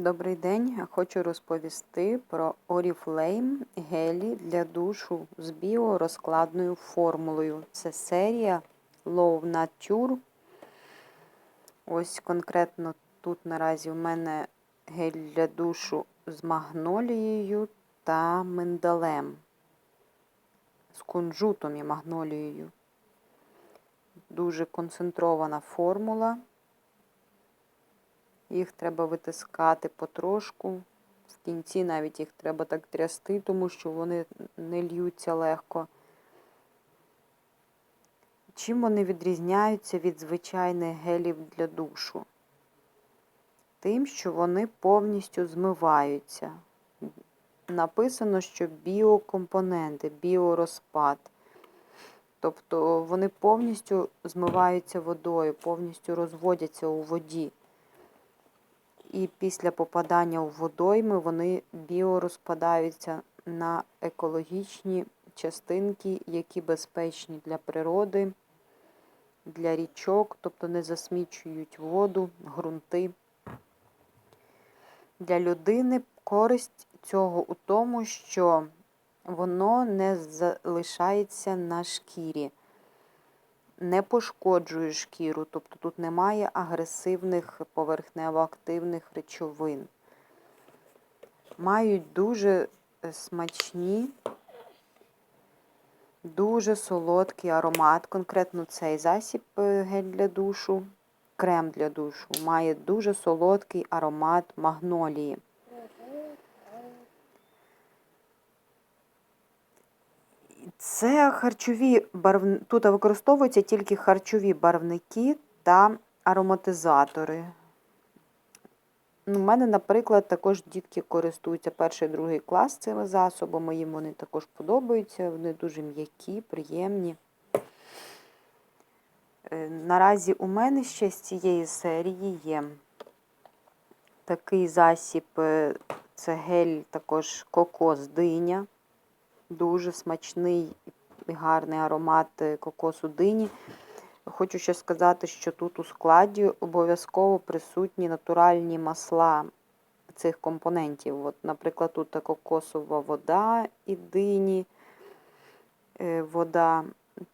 Добрий день! Хочу розповісти про Oriflame гелі для душу з біорозкладною формулою. Це серія Low Nature. Ось конкретно тут наразі у мене гель для душу з магнолією та миндалем. З кунжутом і магнолією. Дуже концентрована формула. Їх треба витискати потрошку. В кінці навіть їх треба так трясти, тому що вони не льються легко. Чим вони відрізняються від звичайних гелів для душу? Тим, що вони повністю змиваються. Написано, що біокомпоненти, біорозпад. Тобто вони повністю змиваються водою, повністю розводяться у воді. І після попадання у водойми вони біорозпадаються на екологічні частинки, які безпечні для природи, для річок, тобто не засмічують воду, ґрунти. Для людини користь цього у тому, що воно не залишається на шкірі, не пошкоджує шкіру, тобто тут немає агресивних поверхнево-активних речовин. Мають дуже смачні, дуже солодкий аромат. Конкретно цей засіб гель для душу, крем для душу, має дуже солодкий аромат магнолії. Це харчові тут використовуються тільки харчові барвники та ароматизатори. У мене, наприклад, також дітки користуються 1-2 клас цими засобами, їм вони також подобаються, вони дуже м'які, приємні. Наразі у мене ще з цієї серії є такий засіб, це гель також кокос-диня. Дуже смачний і гарний аромат кокосу дині. Хочу ще сказати, що тут у складі обов'язково присутні натуральні масла цих компонентів. От, наприклад, тут кокосова вода і дині, вода,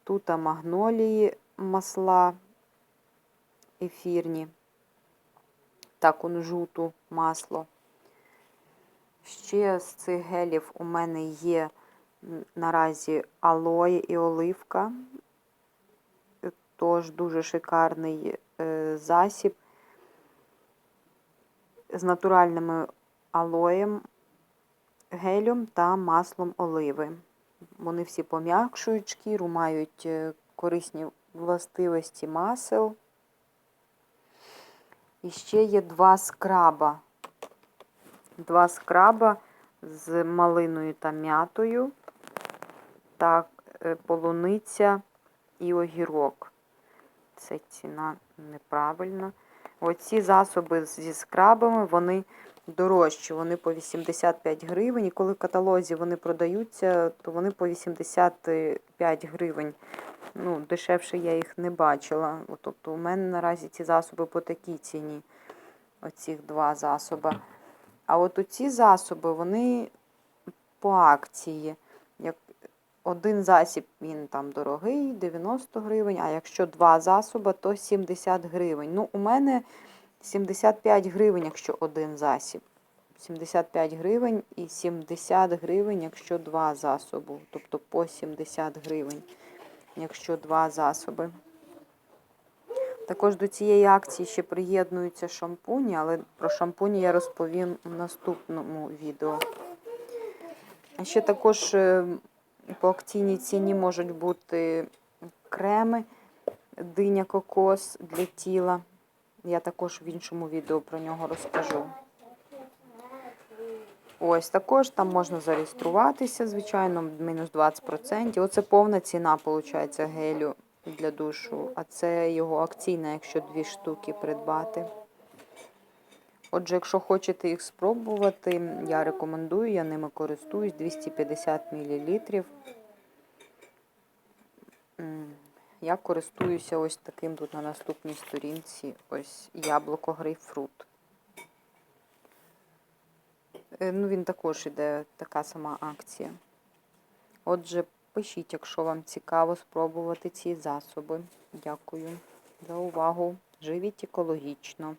тут магнолії масла ефірні та кунжуту масло. Ще з цих гелів у мене є наразі алоє і оливка. Тож дуже шикарний засіб з натуральними алоєм, гелем та маслом оливи. Вони всі пом'якшують шкіру, мають корисні властивості масел. І ще є 2 скраба. 2 скраба з малиною та м'ятою, та полуниця і огірок. Це ціна неправильна. Оці засоби зі скрабами, вони дорожчі, вони по 85 гривень. І коли в каталозі вони продаються, то вони по 85 гривень. Ну, дешевше я їх не бачила. Тобто у мене наразі ці засоби по такій ціні. Оці 2 засоби. А от оці засоби, вони по акції. Як один засіб, він там дорогий, 90 гривень, а якщо 2 засоби, то 70 гривень. Ну, у мене 75 гривень, якщо один засіб. 75 гривень і 70 гривень, якщо 2 засоби. Тобто по 70 гривень, якщо 2 засоби. Також до цієї акції ще приєднуються шампуні, але про шампуні я розповім в наступному відео. А ще також по акційній ціні можуть бути креми диня-кокос для тіла. Я також в іншому відео про нього розкажу. Ось, також там можна зареєструватися, звичайно, мінус 20%. Оце повна ціна, виходить, гелю для душу, а це його акційна, якщо 2 штуки придбати. Отже, якщо хочете їх спробувати, я рекомендую, я ними користуюсь, 250 мл. Я користуюся ось таким тут на наступній сторінці, ось яблуко-грейпфрут. Ну, він також іде така сама акція. Отже, пишіть, якщо вам цікаво спробувати ці засоби. Дякую за увагу. Живіть екологічно.